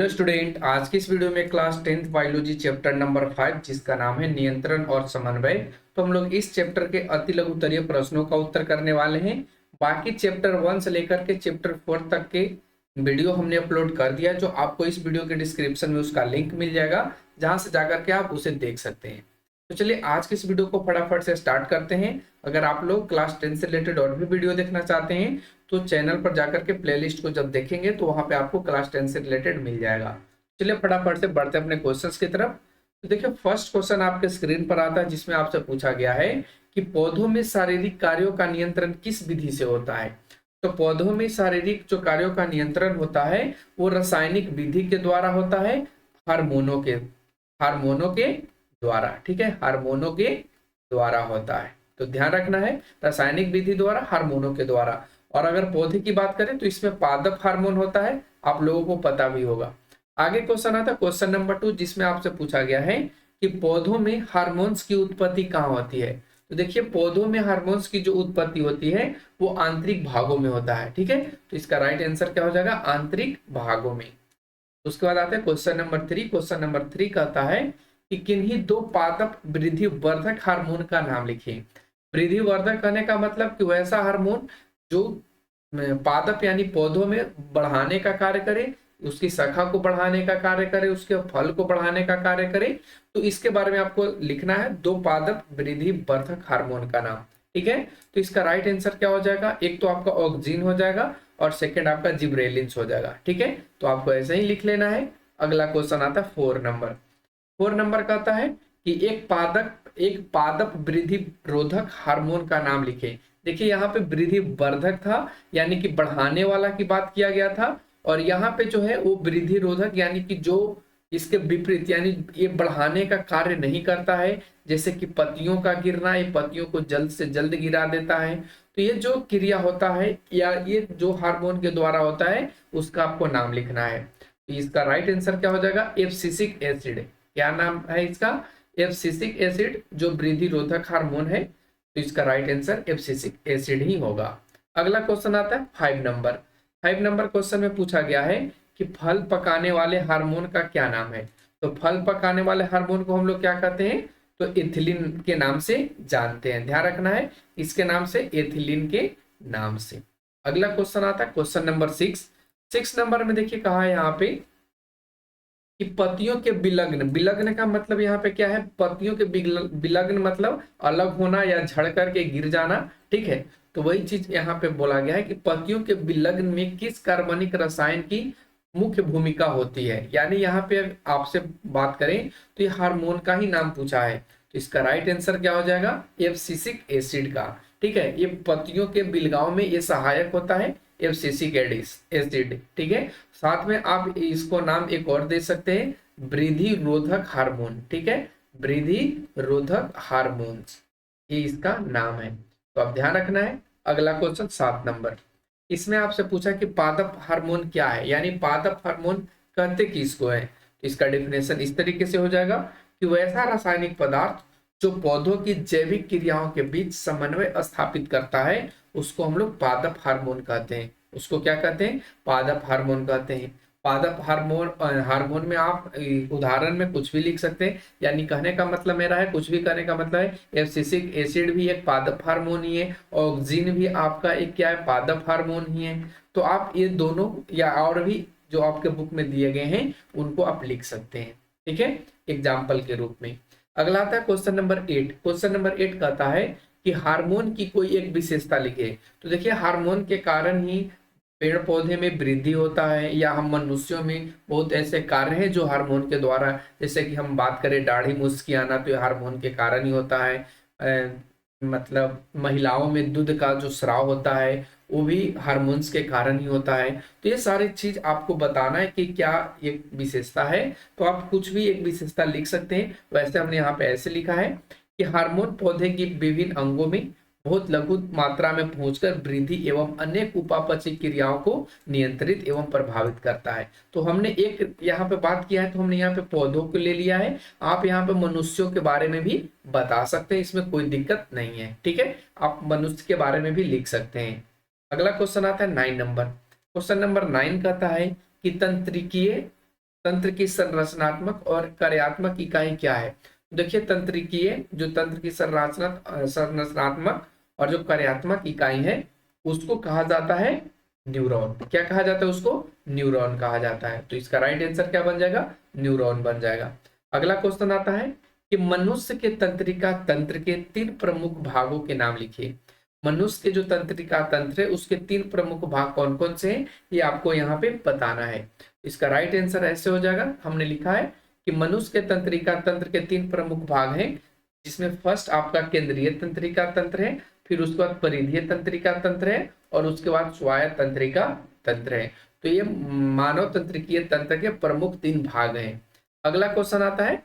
Hello student, आज की इस वीडियो में class 10th biology chapter number 5 जिसका नाम है नियंत्रण और समन्वय। तो हम लोग इस चैप्टर के अति लघुत्तरीय प्रश्नों का उत्तर करने वाले हैं। बाकी चैप्टर 1 से लेकर के चैप्टर 4 तक के वीडियो हमने अपलोड कर दिया, जो आपको इस वीडियो के डिस्क्रिप्शन में उसका लिंक मिल जाएगा, जहां से जाकर के आप उसे देख सकते हैं। तो चलिए आज की इस वीडियो को फटाफट से स्टार्ट करते हैं। अगर आप लोग क्लास 10 से रिलेटेड और भी वीडियो देखना चाहते हैं तो चैनल पर जाकर के प्लेलिस्ट को जब देखेंगे तो वहां पे आपको क्लास 10 से रिलेटेड मिल जाएगा। चलिए फटाफट से बढ़ते हैं अपने क्वेश्चंस की तरफ। तो देखिए फर्स्ट क्वेश्चन आपके स्क्रीन पर आता है, जिसमें आपसे पूछा गया है कि पौधों में शारीरिक कार्यों का नियंत्रण किस विधि से होता है। तो पौधों में शारीरिक जो कार्यों का नियंत्रण होता है वो रासायनिक विधि के द्वारा होता है, हार्मोनों के द्वारा। ठीक है, हार्मोनों के द्वारा होता है। तो ध्यान रखना है, रासायनिक विधि द्वारा, हार्मोनों के द्वारा। और अगर पौधे की बात करें तो इसमें पादप हार्मोन होता है, आप लोगों को पता भी होगा। आगे क्वेश्चन आता है क्वेश्चन नंबर 2, जिसमें आपसे पूछा गया है कि पौधों में हार्मोन्स की उत्पत्ति कहाँ होती है। तो देखिए पौधों में हार्मोन्स की जो उत्पत्ति होती है वो आंतरिक भागों में होता है। ठीक है, तो इसका राइट आंसर क्या हो जाएगा, आंतरिक भागों में। उसके बाद आते हैं क्वेश्चन नंबर 3। क्वेश्चन नंबर 3 कहता है कि किन्हीं दो पादप वृद्धि वर्धक हार्मोन का नाम लिखिए। वृद्धि वर्धक कहने का मतलब कि वैसा हार्मोन जो पादप यानी पौधों में बढ़ाने का कार्य करे, उसकी शाखा को बढ़ाने का कार्य करे, उसके फल को बढ़ाने का कार्य करे। तो इसके बारे में आपको लिखना है दो पादप वृद्धि वर्धक हार्मोन का नाम। ठीक है, तो इसका राइट आंसर क्या हो जाएगा, एक तो आपका ऑक्सिन हो जाएगा और सेकंड आपका जिब्रेलिन्स हो जाएगा। ठीक है, तो आपको ऐसे ही लिख लेना है। अगला क्वेश्चन आता है 4 नंबर कहता है कि एक पादप वृद्धि रोधक हार्मोन का नाम लिखे। देखिए यहाँ पे वृद्धि वर्धक था, यानी कि बढ़ाने वाला की बात किया गया था, और यहाँ पे जो है वो वृद्धि रोधक यानी कि जो इसके विपरीत, यानी ये बढ़ाने का कार्य नहीं करता है। जैसे कि पत्तियों का गिरना, ये पत्तियों को जल्द से जल्द गिरा देता है। तो ये जो क्रिया होता है या ये जो हार्मोन के द्वारा होता है उसका आपको नाम लिखना है। तो इसका राइट आंसर क्या हो जाएगा, एब्सिसिक एसिड। क्या नाम है इसका, एब्सिसिक एसिड, जो वृद्धि रोधक हार्मोन है। तो इसका राइट आंसर एब्सिसिक एसिड ही होगा। अगला क्वेश्चन आता है 5 नंबर क्वेश्चन में पूछा गया है कि फल पकाने वाले हार्मोन का क्या नाम है। तो फल पकाने वाले हार्मोन को हम लोग क्या कहते हैं, तो एथिलीन के नाम से जानते हैं। ध्यान रखना है, इसके नाम से, एथिलीन के नाम से। अगला क्वेश्चन आता है क्वेश्चन नंबर 6 नंबर में देखिए कहा है यहाँ पे कि पतियों के विलग्न, विलग्न का मतलब यहाँ पे क्या है, पतियों के विलग्न मतलब अलग होना या झड़ करके गिर जाना। ठीक है, तो वही चीज यहाँ पे बोला गया है कि पतियों के विलग्न में किस कार्बनिक रसायन की मुख्य भूमिका होती है। यानी यहाँ पे आपसे बात करें तो ये हार्मोन का ही नाम पूछा है। तो इसका राइट आंसर क्या हो जाएगा, एब्सिसिक एसिड का। ठीक है, ये पतियों के बिलगाव में ये सहायक होता है, एब्सिसिक एसिड। ठीक है, साथ में आप इसको नाम एक और दे सकते हैं, वृद्धि रोधक हार्मोन। ठीक है, वृद्धि रोधक हार्मोन, ये इसका नाम है। तो आप ध्यान रखना है। अगला क्वेश्चन 7 नंबर, इसमें आपसे पूछा कि पादप हार्मोन क्या है, यानी पादप हार्मोन कहते किसको है। तो इसका डेफिनेशन इस तरीके से हो जाएगा कि वैसा रासायनिक पदार्थ जो पौधों की जैविक क्रियाओं के बीच समन्वय स्थापित करता है उसको हम लोग पादप हार्मोन कहते हैं। उसको क्या कहते हैं, पादप हार्मोन कहते हैं। पादप हार्मोन में आप उदाहरण में कुछ भी लिख सकते हैं। यानी कहने का मतलब मेरा है, कुछ भी कहने का मतलब है, एब्सिसिक एसिड भी एक पादप हार्मोन ही है, ऑक्सिन भी आपका एक क्या है, पादप हार्मोन ही है। तो आप ये दोनों या और भी जो आपके बुक में दिए गए हैं उनको आप लिख सकते हैं। ठीक है, एग्जाम्पल के रूप में। अगला आता है क्वेश्चन नंबर 8। क्वेश्चन नंबर 8 कहता है कि हार्मोन की कोई एक विशेषता लिखे। तो देखिए हार्मोन के कारण ही पेड़ पौधे में वृद्धि होता है, या हम मनुष्यों में बहुत ऐसे कार्य हैं जो हार्मोन के द्वारा, जैसे कि हम बात करें दाढ़ी मुश्की आना, तो ये हार्मोन के कारण ही होता है। मतलब महिलाओं में दूध का जो स्राव होता है वो भी हार्मोन्स के कारण ही होता है। तो ये सारी चीज आपको बताना है कि क्या एक विशेषता है। तो आप कुछ भी एक विशेषता लिख सकते हैं। वैसे हमने यहाँ पे ऐसे लिखा है कि हार्मोन पौधे की विभिन्न अंगों में बहुत लघु मात्रा में पहुंचकर वृद्धि एवं अनेक उपापचय क्रियाओं को नियंत्रित एवं प्रभावित करता है। तो हमने एक यहाँ पे बात किया है, तो हमने यहाँ पे पौधों को ले लिया है। आप यहाँ पे मनुष्यों के बारे में भी बता सकते हैं, इसमें कोई दिक्कत नहीं है। ठीक है, आप मनुष्य के बारे में भी लिख सकते हैं। अगला क्वेश्चन आता है 9 नंबर। क्वेश्चन नंबर 9 कहता है कि तंत्रिकीय तंत्र की संरचनात्मक और कार्यात्मक इकाई क्या है? देखिए तंत्रिकीय, जो तंत्र की संरचनात्मक और जो कार्यात्मक इकाई है उसको कहा जाता है न्यूरॉन। क्या कहा जाता है उसको? न्यूरॉन कहा जाता है। तो इसका राइट आंसर क्या बन जाएगा? न्यूरॉन बन जाएगा। अगला क्वेश्चन आता है कि मनुष्य के तंत्रिका तंत्र के 3 प्रमुख भागों के नाम लिखिए। मनुष्य के जो तंत्रिका तंत्र है उसके 3 प्रमुख भाग कौन कौन से हैं, ये आपको यहाँ पे बताना है। इसका राइट आंसर ऐसे हो जाएगा, हमने लिखा है कि मनुष्य के तंत्रिका तंत्र के 3 प्रमुख भाग हैं, जिसमें फर्स्ट आपका केंद्रीय तंत्रिका तंत्र है, फिर उसके बाद परिधीय तंत्रिका तंत्र है और उसके बाद स्वायत्त तंत्रिका तंत्र है। तो ये मानव तंत्रिकीय तंत्र के प्रमुख 3 भाग हैं। अगला क्वेश्चन आता है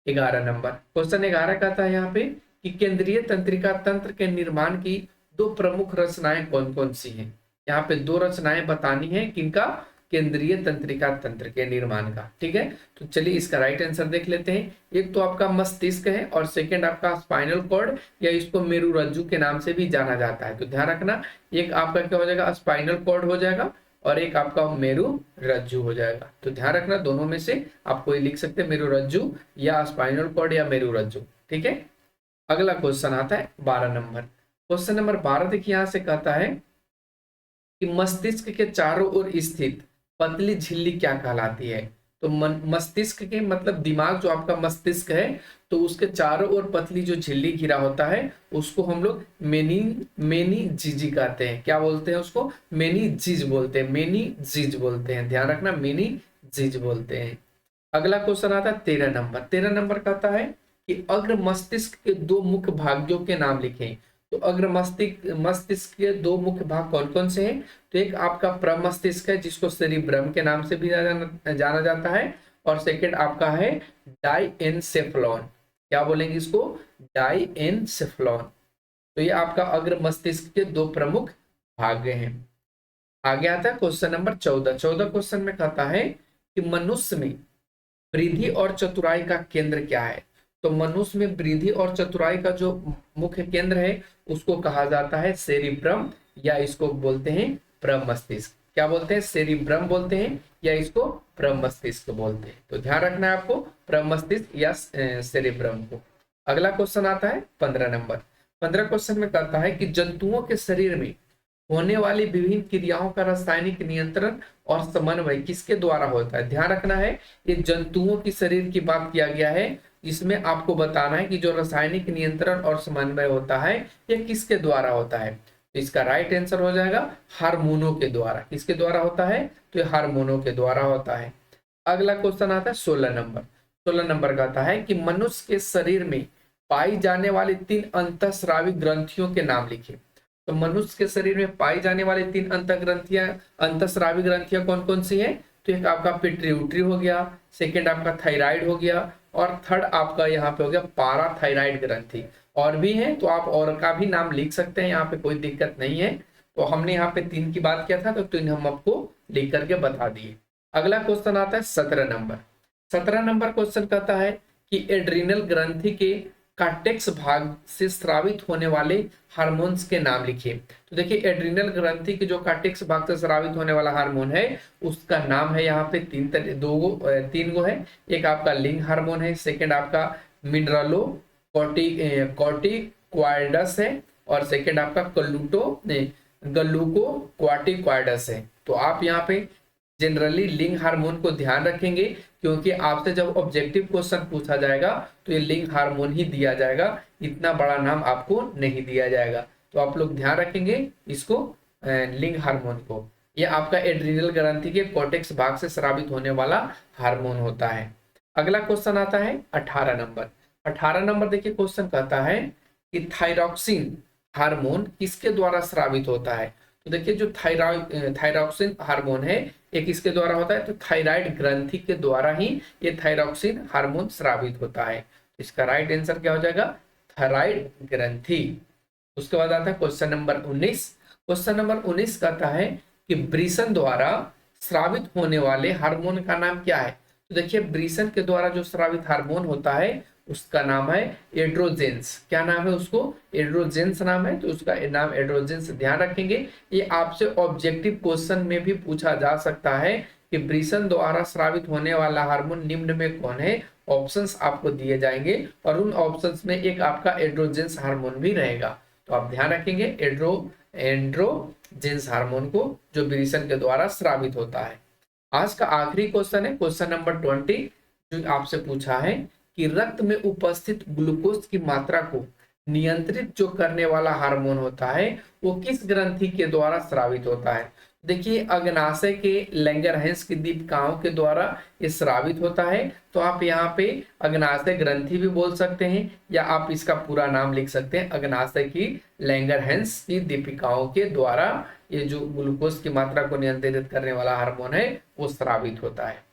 11 नंबर। क्वेश्चन 11 का आता है यहाँ पे कि केंद्रीय तंत्रिका तंत्र के निर्माण की 2 प्रमुख रचनाएं कौन कौन सी हैं। यहाँ पे 2 रचनाएं बतानी है किनका? केंद्रीय तंत्रिका तंत्र के निर्माण का। ठीक है, तो चलिए इसका राइट आंसर देख लेते हैं। एक तो आपका मस्तिष्क है और सेकंड आपका स्पाइनल कॉर्ड, या इसको मेरुरज्जु के नाम से भी जाना जाता है। तो ध्यान रखना, एक आपका क्या हो जाएगा? स्पाइनल कॉर्ड हो जाएगा और एक आपका मेरुरज्जु हो जाएगा। तो ध्यान रखना, दोनों में से आप कोई लिख सकते हैं, मेरुरज्जु या स्पाइनल कॉर्ड या मेरुरज्जु। ठीक है, अगला क्वेश्चन आता है 12 नंबर। क्वेश्चन नंबर 12 देखिए, यहां से कहता है कि मस्तिष्क के चारों ओर स्थित पतली झिल्ली क्या कहलाती है। तो मस्तिष्क के मतलब दिमाग, जो आपका मस्तिष्क है, तो उसके चारों ओर पतली जो झिल्ली घिरा होता है उसको हम लोग मेनिंजिजी कहते हैं। क्या बोलते हैं उसको? मेनिंजिज बोलते हैं, मेनिंजिज बोलते हैं। ध्यान रखना, मेनिंजिज बोलते हैं। अगला क्वेश्चन आता है 13 नंबर। 13 नंबर कहता है कि अग्र मस्तिष्क के 2 मुख्य भागों के नाम लिखें। तो अग्र मस्तिष्क के 2 मुख्य भाग कौन कौन से हैं? तो एक आपका प्रमस्तिष्क है, जिसको सेरिब्रम के नाम से भी जाना जाता है, और सेकंड आपका है डाइएनसेफलॉन। क्या बोलेंगे इसको? डाइएनसेफलॉन। तो ये आपका अग्र मस्तिष्क के 2 प्रमुख भाग हैं। आगे आता है क्वेश्चन नंबर 14। 14 क्वेश्चन में कहता है कि मनुष्य में वृद्धि और चतुराई का केंद्र क्या है। तो मनुष्य में वृद्धि और चतुराई का जो मुख्य केंद्र है उसको कहा जाता है सेरिब्रम, या इसको बोलते हैं प्रमस्तिष्क। क्या बोलते हैं? सेरिब्रम बोलते हैं, या इसको प्रमस्तिष्क बोलते हैं। तो ध्यान रखना है आपको, प्रमस्तिष्क या सेरिब्रम को। अगला क्वेश्चन आता है 15 नंबर। 15 क्वेश्चन में कहता है कि जंतुओं के शरीर में होने वाली विभिन्न क्रियाओं का रासायनिक नियंत्रण और समन्वय किसके द्वारा होता है। ध्यान रखना है, ये जंतुओं की शरीर की बात किया गया है, इसमें आपको बताना है कि जो रासायनिक नियंत्रण और समन्वय होता है ये किसके द्वारा होता है। तो इसका राइट आंसर हो जाएगा हार्मोनों के द्वारा। किसके द्वारा होता है? तो ये हार्मोनों के द्वारा होता है। अगला क्वेश्चन आता है 16 नंबर। 16 नंबर का आता है कि मनुष्य के शरीर में पाई जाने वाली 3 अंतःस्रावी ग्रंथियों के नाम लिखिए। तो मनुष्य के शरीर में पाई जाने वाली 3 अंतःस्रावी ग्रंथियां कौन कौन सी हैं? तो एक आपका पिट्यूटरी हो गया, सेकंड आपका थायराइड हो गया, और थर्ड आपका यहाँ पे हो गया पाराथायराइड ग्रंथि। और भी है तो आप और का भी नाम लिख सकते हैं, यहाँ पे कोई दिक्कत नहीं है। तो हमने यहाँ पे 3 की बात किया था, तो 3 हम आपको लिख करके बता दिए। अगला क्वेश्चन आता है 17 नंबर। 17 नंबर क्वेश्चन कहता है कि एड्रिनल ग्रंथि के कार्टेक्स भाग से स्रावित होने वाले हार्मोन्स के नाम लिखिए। तो देखिए एड्रिनल ग्रंथि के जो कार्टेक्स भाग से स्रावित होने वाला हार्मोन है उसका नाम है यहाँ पे 3 गो है। एक आपका लिंग हार्मोन है, सेकंड आपका मिनरलो कॉर्टिकॉइडस है, और सेकंड आपका ग्लूकोक्वार्टिकॉइडस है। तो आप यहाँ पे जनरली लिंग हार्मोन को ध्यान रखेंगे, क्योंकि आपसे जब ऑब्जेक्टिव क्वेश्चन पूछा जाएगा तो ये लिंग हार्मोन ही दिया जाएगा, इतना बड़ा नाम आपको नहीं दिया जाएगा। तो आप लोग ध्यान रखेंगे इसको, लिंग हार्मोन को। ये आपका एड्रिनल ग्रंथि के कॉर्टेक्स भाग से स्रावित होने वाला हार्मोन होता है। अगला क्वेश्चन आता है 18 नंबर। 18 नंबर देखिए क्वेश्चन कहता है कि थायरॉक्सिन हार्मोन किसके द्वारा स्रावित होता है। तो देखिए जो थायरॉक्सिन हार्मोन है ये किसके द्वारा होता है? तो थायराइड ग्रंथि के द्वारा ही ये थायरॉक्सिन हार्मोन स्रावित होता है। तो इसका राइट आंसर क्या हो जाएगा? थायराइड ग्रंथि। उसके बाद आता है क्वेश्चन नंबर 19। क्वेश्चन नंबर 19 कहता है कि ब्रिसन द्वारा स्रावित होने वाले हार्मोन का नाम क्या है। तो देखिए ब्रिसन के द्वारा जो स्रावित हार्मोन होता है उसका नाम है एड्रोजेंस। क्या नाम है उसको? एड्रोजेंस नाम है, तो उसका नाम एड्रोजेंस ध्यान रखेंगे। ये आपसे ऑब्जेक्टिव क्वेश्चन में भी पूछा जा सकता है कि ब्रिसन द्वारा स्रावित होने वाला हार्मोन निम्न में कौन है। ऑप्शंस आपको दिए जाएंगे और उन ऑप्शंस में एक आपका एड्रोजेंस हार्मोन भी रहेगा, तो आप ध्यान रखेंगे एंड्रोजेंस हार्मोन को, जो ब्रिसन के द्वारा स्रावित होता है। आज का आखिरी क्वेश्चन है क्वेश्चन नंबर 20, जो आपसे पूछा है कि रक्त में उपस्थित ग्लूकोज की मात्रा को नियंत्रित जो करने वाला हार्मोन होता है वो किस ग्रंथि के द्वारा स्रावित होता है। देखिए अग्नाशय के लैंगरहैंस की दीपिकाओं के द्वारा ये स्रावित होता है, तो आप यहाँ पे अग्नाशय ग्रंथि भी बोल सकते हैं या आप इसका पूरा नाम लिख सकते हैं, अग्नाशय की लैंगरहैंस की दीपिकाओं के द्वारा ये जो ग्लूकोज की मात्रा को नियंत्रित करने वाला हार्मोन है वो स्रावित होता है।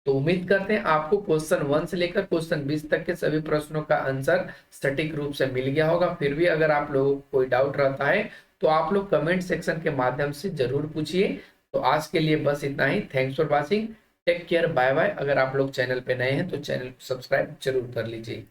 तो उम्मीद करते हैं आपको क्वेश्चन 1 से लेकर क्वेश्चन 20 तक के सभी प्रश्नों का आंसर सटीक रूप से मिल गया होगा। फिर भी अगर आप लोगों को कोई डाउट रहता है तो आप लोग कमेंट सेक्शन के माध्यम से जरूर पूछिए। तो आज के लिए बस इतना ही। Thanks for watching, take care, bye bye. अगर आप लोग चैनल पे नए हैं तो चैनल को सब्सक्राइब जरूर कर लीजिए।